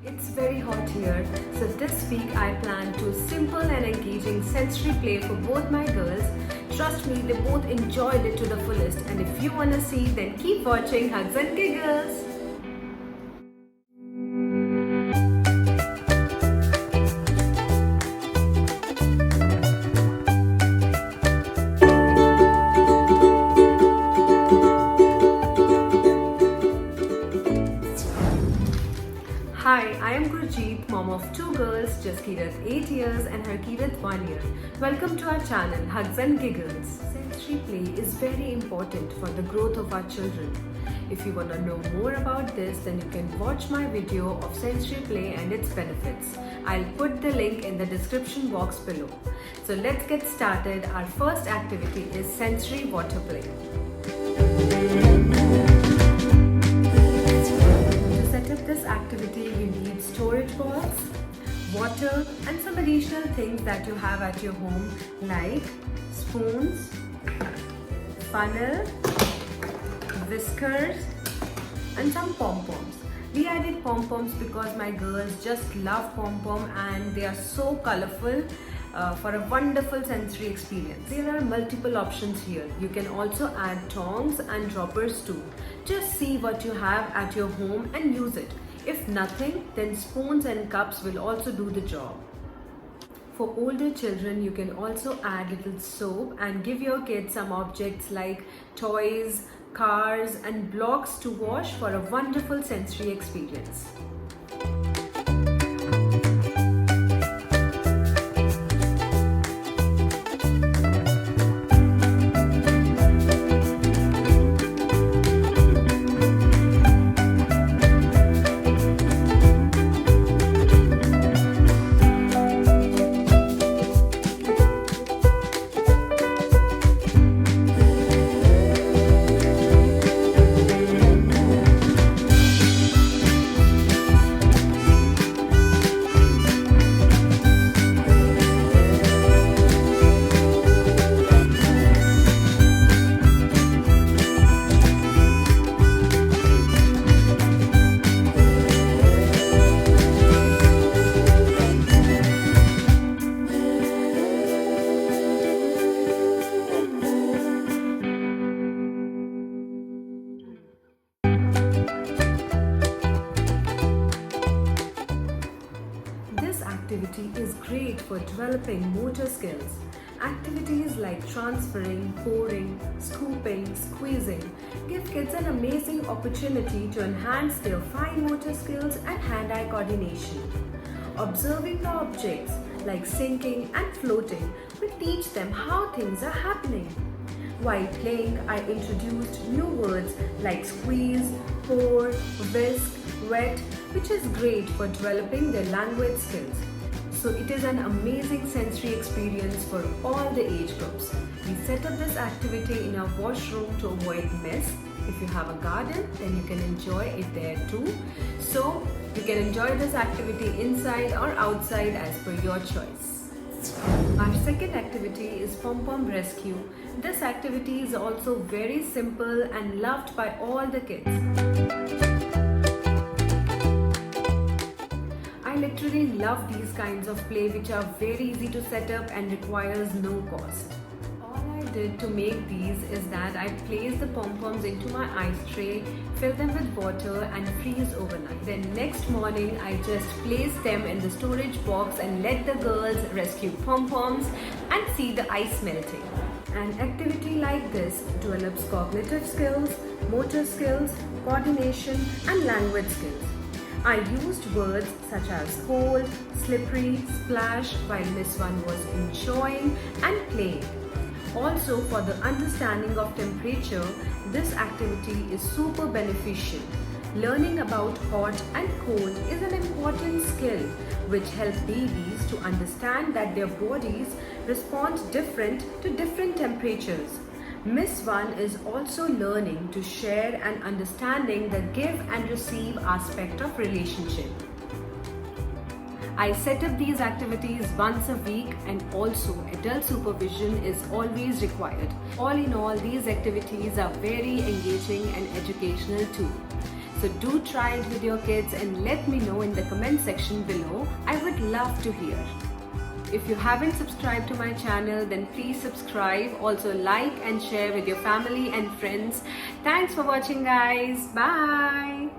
It's very hot here, so this week I plan to simple and engaging sensory play for both my girls. Trust me, they both enjoyed it to the fullest, and if you wanna see, then keep watching Hugs and Giggles. Hi, I am Gurjeet, mom of two girls, Jaskirat 8 years and Harkirat 1 year. Welcome to our channel, Hugs and Giggles. Sensory play is very important for the growth of our children. If you want to know more about this, then you can watch my video of sensory play and its benefits. I'll put the link in the description box below. So let's get started. Our first activity is sensory water play. This activity, you need storage balls, water and some additional things that you have at your home like spoons, funnel, whiskers and some pom-poms. We added pom-poms because my girls just love pom-pom and they are so colorful for a wonderful sensory experience. There are multiple options here. You can also add tongs and droppers too. Just see what you have at your home and use it. If nothing, then spoons and cups will also do the job. For older children, you can also add little soap and give your kids some objects like toys, cars and blocks to wash for a wonderful sensory experience. Activity is great for developing motor skills. Activities like transferring, pouring, scooping, squeezing give kids an amazing opportunity to enhance their fine motor skills and hand-eye coordination. Observing the objects like sinking and floating will teach them how things are happening. While playing, I introduced new words like squeeze, pour, whisk, wet, which is great for developing their language skills. So it is an amazing sensory experience for all the age groups. We set up this activity in our washroom to avoid mess. If you have a garden, then you can enjoy it there too. So you can enjoy this activity inside or outside as per your choice. Our second activity is pom-pom rescue. This activity is also very simple and loved by all the kids. I literally love these kinds of play which are very easy to set up and requires no cost. All I did to make these is that I placed the pom-poms into my ice tray, fill them with water and freeze overnight. Then next morning I just placed them in the storage box and let the girls rescue pom-poms and see the ice melting. An activity like this develops cognitive skills, motor skills, coordination and language skills. I used words such as cold, slippery, splash while Miss One was enjoying and playing. Also, for the understanding of temperature, this activity is super beneficial. Learning about hot and cold is an important skill which helps babies to understand that their bodies respond different to different temperatures. Miss One is also learning to share and understanding the give and receive aspect of relationship. I set up these activities once a week and also adult supervision is always required. All in all, these activities are very engaging and educational too. So do try it with your kids and let me know in the comment section below. I would love to hear. If you haven't subscribed to my channel, then please subscribe. Also like and share with your family and friends. Thanks for watching, guys. Bye.